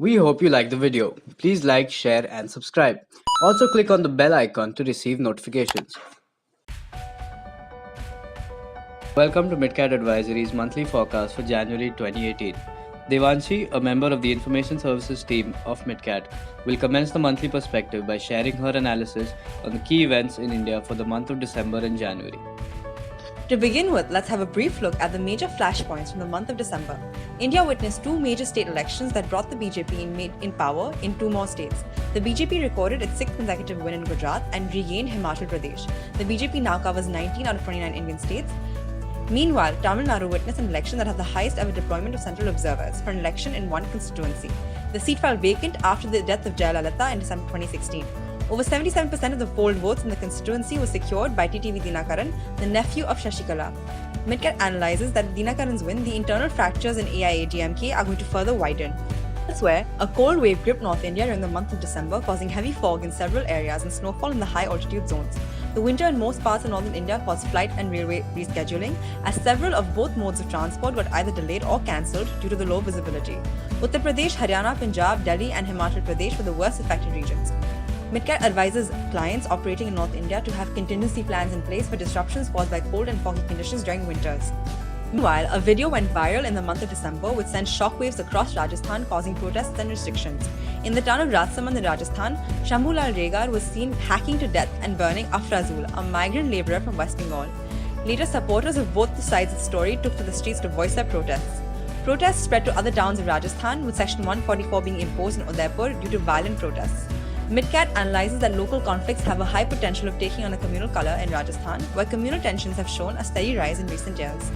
We hope you like the video. Please like, share and subscribe. Also click on the bell icon to receive notifications. Welcome to MitKat Advisory's monthly forecast for January 2018. Devanshi, a member of the Information Services team of MitKat, will commence the monthly perspective by sharing her analysis on the key events in India for the month of December and January. To begin with, let's have a brief look at the major flashpoints from the month of December. India witnessed two major state elections that brought the BJP in power in two more states. The BJP recorded its sixth consecutive win in Gujarat and regained Himachal Pradesh. The BJP now covers 19 out of 29 Indian states. Meanwhile, Tamil Nadu witnessed an election that had the highest ever deployment of central observers for an election in one constituency. The seat fell vacant after the death of Jayalalitha in December 2016. Over 77% of the polled votes in the constituency was secured by TTV Dinakaran, the nephew of Shashikala. MitKat analyzes that with Dinakaran's win, the internal fractures in AIADMK are going to further widen. Elsewhere, a cold wave gripped North India during the month of December, causing heavy fog in several areas and snowfall in the high altitude zones. The winter in most parts of northern India caused flight and railway rescheduling, as several of both modes of transport got either delayed or cancelled due to the low visibility. Uttar Pradesh, Haryana, Punjab, Delhi, and Himachal Pradesh were the worst affected regions. MitKat advises clients operating in North India to have contingency plans in place for disruptions caused by cold and foggy conditions during winters. Meanwhile, a video went viral in the month of December which sent shockwaves across Rajasthan, causing protests and restrictions. In the town of Rajsamand in Rajasthan, Shambhulal Regar was seen hacking to death and burning Afrazul, a migrant labourer from West Bengal. Later, supporters of both sides of the story took to the streets to voice their protests. Protests spread to other towns of Rajasthan, with Section 144 being imposed in Udaipur due to violent protests. MitKat analyzes that local conflicts have a high potential of taking on a communal colour in Rajasthan, where communal tensions have shown a steady rise in recent years.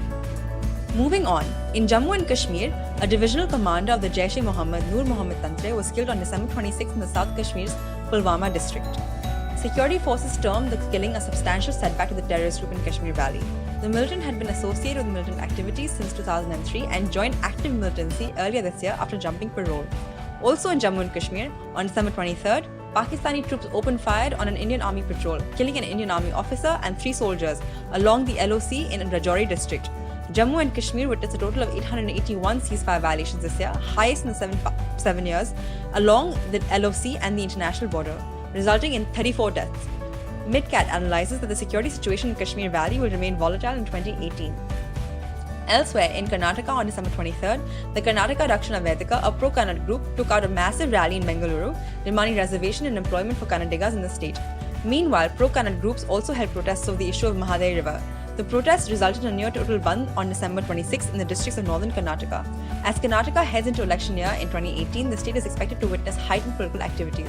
Moving on, in Jammu and Kashmir, a divisional commander of the Jaish-e-Mohammed, Noor Mohammed Tantre, was killed on December 26 in the South Kashmir's Pulwama district. Security forces termed the killing a substantial setback to the terrorist group in Kashmir Valley. The militant had been associated with militant activities since 2003 and joined active militancy earlier this year after jumping parole. Also in Jammu and Kashmir, on December 23rd, Pakistani troops opened fire on an Indian Army patrol, killing an Indian Army officer and 3 soldiers along the LOC in Rajouri district. Jammu and Kashmir witnessed a total of 881 ceasefire violations this year, highest in the 7 years, along the LOC and the international border, resulting in 34 deaths. MitKat analyzes that the security situation in Kashmir Valley will remain volatile in 2018. Elsewhere, in Karnataka on December 23rd, the Karnataka Rakshana Vedika, a pro-Kannada group, took out a massive rally in Bengaluru, demanding reservation and employment for Kannadigas in the state. Meanwhile, pro-Kannada groups also held protests over the issue of Mahadevi River. The protests resulted in a near-total ban on December 26 in the districts of northern Karnataka. As Karnataka heads into election year in 2018, the state is expected to witness heightened political activities.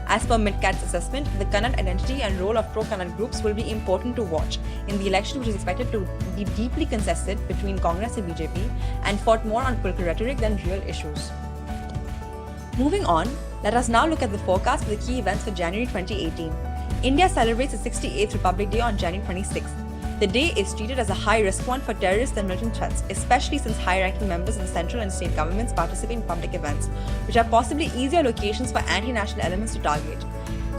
As per MitKat's assessment, the Kannada identity and role of pro-Kannada groups will be important to watch in the election, which is expected to be deeply contested between Congress and BJP and fought more on political rhetoric than real issues. Moving on, let us now look at the forecast for the key events for January 2018. India celebrates its 68th Republic Day on January 26th. The day is treated as a high-risk one for terrorist and militant threats, especially since high-ranking members of the central and state governments participate in public events, which are possibly easier locations for anti-national elements to target.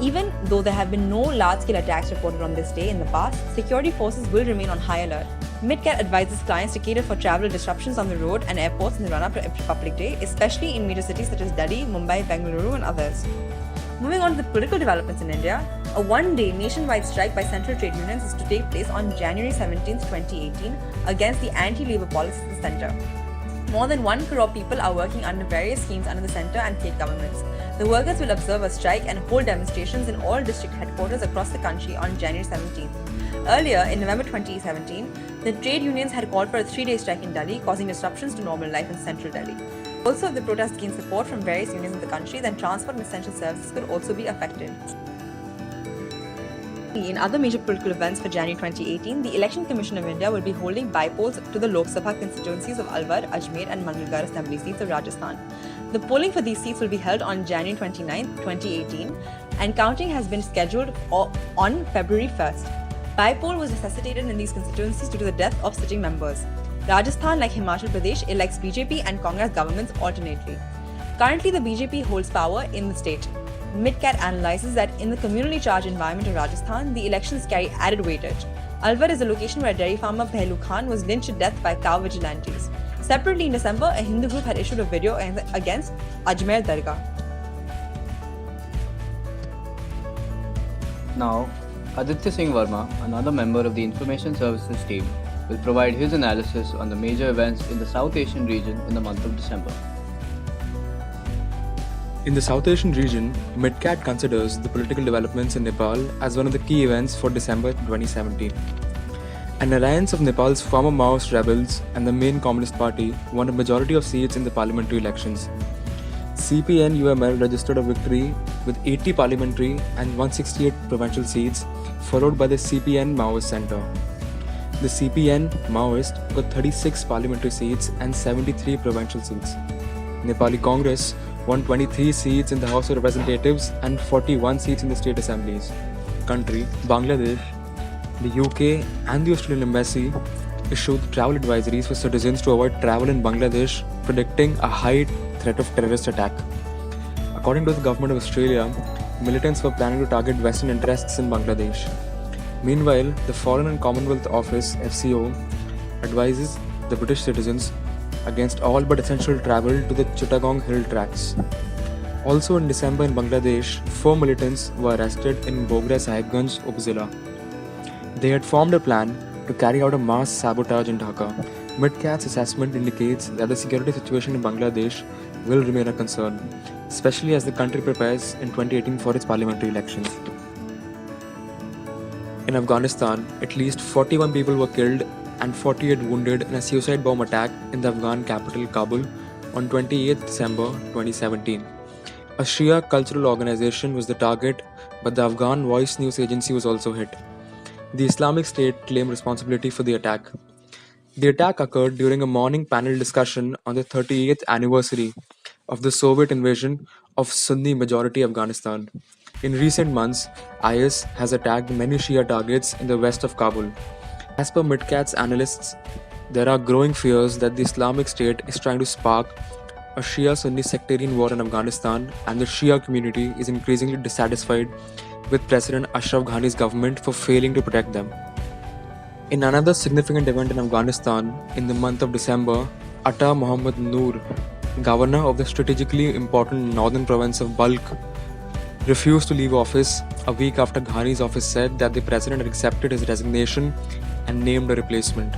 Even though there have been no large-scale attacks reported on this day in the past, security forces will remain on high alert. MitKat advises clients to cater for travel disruptions on the road and airports in the run-up to Republic Day, especially in major cities such as Delhi, Mumbai, Bengaluru, and others. Moving on to the political developments in India, a one-day nationwide strike by central trade unions is to take place on January 17, 2018 against the anti-labour policies of the centre. More than 1 crore people are working under various schemes under the centre and state governments. The workers will observe a strike and hold demonstrations in all district headquarters across the country on January 17th. Earlier, in November 2017, the trade unions had called for a 3-day strike in Delhi, causing disruptions to normal life in central Delhi. Also, if the protests gain support from various unions in the country, then transport and essential services could also be affected. In other major political events for January 2018, the Election Commission of India will be holding bypolls to the Lok Sabha constituencies of Alwar, Ajmer and Mangalgarh assembly seats of Rajasthan. The polling for these seats will be held on January 29, 2018, and counting has been scheduled on February 1st. Bypoll was necessitated in these constituencies due to the death of sitting members. Rajasthan, like Himachal Pradesh, elects BJP and Congress governments alternately. Currently, the BJP holds power in the state. MitKat analyzes that in the communally charged environment of Rajasthan, the elections carry added weightage. Alwar is a location where dairy farmer Pehlu Khan was lynched to death by cow vigilantes. Separately, in December, a Hindu group had issued a video against Ajmer Dargah. Now, Aditya Singh Verma, another member of the Information Services team, will provide his analysis on the major events in the South Asian region in the month of December. In the South Asian region, MitKat considers the political developments in Nepal as one of the key events for December 2017. An alliance of Nepal's former Maoist rebels and the main Communist Party won a majority of seats in the parliamentary elections. CPN-UML registered a victory with 80 parliamentary and 168 provincial seats, followed by the CPN Maoist Centre. The CPN Maoist got 36 parliamentary seats and 73 provincial seats. Nepali Congress won 23 seats in the House of Representatives and 41 seats in the state assemblies. Country, Bangladesh, the UK and the Australian Embassy issued travel advisories for citizens to avoid travel in Bangladesh, predicting a high threat of terrorist attack. According to the government of Australia, militants were planning to target Western interests in Bangladesh. Meanwhile, the Foreign and Commonwealth Office (FCO) advises the British citizens against all but essential travel to the Chittagong Hill Tracts. Also in December in Bangladesh, 4 militants were arrested in Bogra Sahibganj Upzila. They had formed a plan to carry out a mass sabotage in Dhaka. MitKat's assessment indicates that the security situation in Bangladesh will remain a concern, especially as the country prepares in 2018 for its parliamentary elections. In Afghanistan, at least 41 people were killed and 48 wounded in a suicide bomb attack in the Afghan capital Kabul on 28 December 2017. A Shia cultural organization was the target, but the Afghan Voice news agency was also hit. The Islamic State claimed responsibility for the attack. The attack occurred during a morning panel discussion on the 38th anniversary of the Soviet invasion of Sunni-majority Afghanistan. In recent months, IS has attacked many Shia targets in the west of Kabul. As per MitKat's analysts, there are growing fears that the Islamic State is trying to spark a Shia-Sunni sectarian war in Afghanistan, and the Shia community is increasingly dissatisfied with President Ashraf Ghani's government for failing to protect them. In another significant event in Afghanistan, in the month of December, Atta Mohammad Noor, governor of the strategically important northern province of Balkh, refused to leave office a week after Ghani's office said that the president had accepted his resignation and named a replacement.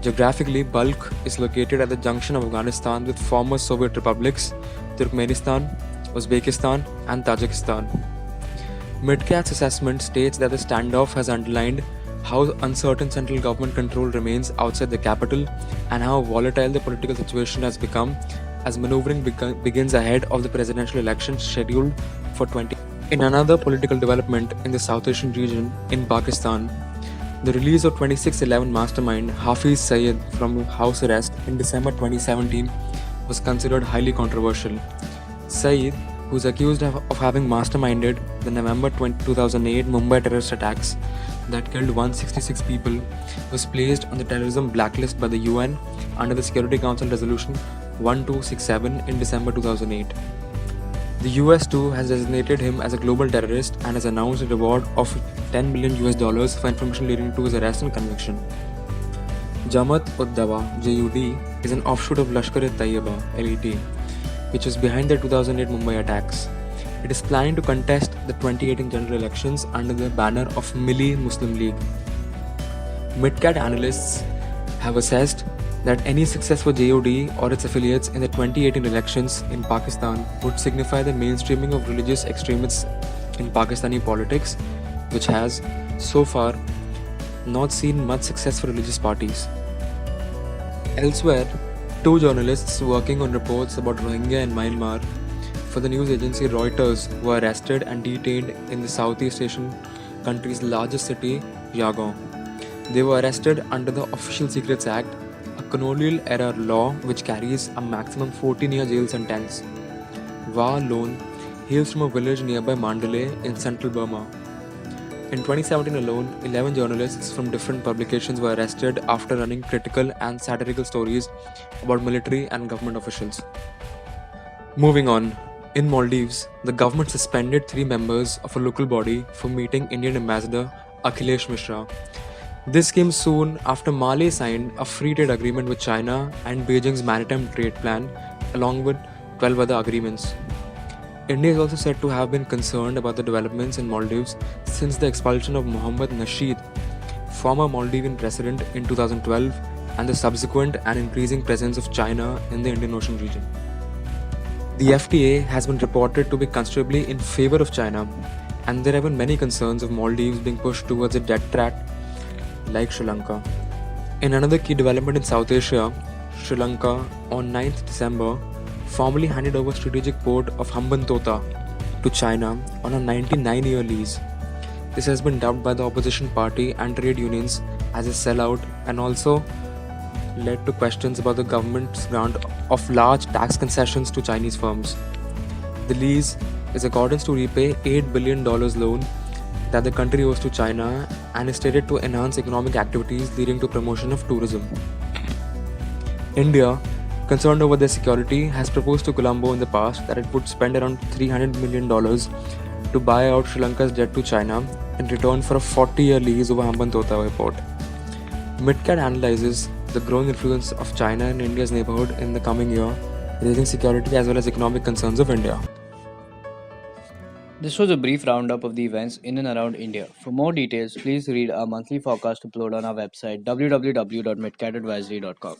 Geographically, Balkh is located at the junction of Afghanistan with former Soviet republics Turkmenistan, Uzbekistan, and Tajikistan. MitKat's assessment states that the standoff has underlined how uncertain central government control remains outside the capital and how volatile the political situation has become as maneuvering begins ahead of the presidential election scheduled for 20. In another political development in the South Asian region, in Pakistan, the release of 2611 mastermind Hafiz Saeed from house arrest in December 2017 was considered highly controversial. Saeed, who is accused of having masterminded the November 2008 Mumbai terrorist attacks that killed 166 people, was placed on the terrorism blacklist by the UN under the Security Council Resolution 1267 in December 2008. The US too has designated him as a global terrorist and has announced a reward of $10 million for information leading to his arrest and conviction. Jamaat-ud-Dawa (JUD) is an offshoot of Lashkar-e-Taiba (LET), which was behind the 2008 Mumbai attacks. It is planning to contest the 2018 general elections under the banner of Milli Muslim League. MitKat analysts have assessed that any success for JUD or its affiliates in the 2018 elections in Pakistan would signify the mainstreaming of religious extremists in Pakistani politics, which has, so far, not seen much success for religious parties. Elsewhere, 2 journalists working on reports about Rohingya in Myanmar for the news agency Reuters were arrested and detained in the Southeast Asian country's largest city, Yangon. They were arrested under the Official Secrets Act, a colonial-era law which carries a maximum 14-year jail sentence. Wa Lon hails from a village nearby Mandalay in central Burma. In 2017 alone, 11 journalists from different publications were arrested after running critical and satirical stories about military and government officials. Moving on, in Maldives, the government suspended 3 members of a local body for meeting Indian ambassador Akhilesh Mishra. This came soon after Mali signed a free trade agreement with China and Beijing's maritime trade plan, along with 12 other agreements. India is also said to have been concerned about the developments in Maldives since the expulsion of Mohammad Nasheed, former Maldivian president, in 2012, and the subsequent and increasing presence of China in the Indian Ocean region. The FTA has been reported to be considerably in favor of China, and there have been many concerns of Maldives being pushed towards a debt trap like Sri Lanka. In another key development in South Asia, Sri Lanka on 9th December formally handed over strategic port of Hambantota to China on a 99-year lease. This has been dubbed by the opposition party and trade unions as a sellout and also led to questions about the government's grant of large tax concessions to Chinese firms. The lease is accordance to repay $8 billion loan that the country owes to China and is stated to enhance economic activities leading to promotion of tourism. India, concerned over their security, has proposed to Colombo in the past that it would spend around $300 million to buy out Sri Lanka's debt to China in return for a 40-year lease over Hambantota airport. MitKat analyzes the growing influence of China in India's neighborhood in the coming year, raising security as well as economic concerns of India. This was a brief roundup of the events in and around India. For more details, please read our monthly forecast upload on our website www.mitkatadvisory.com.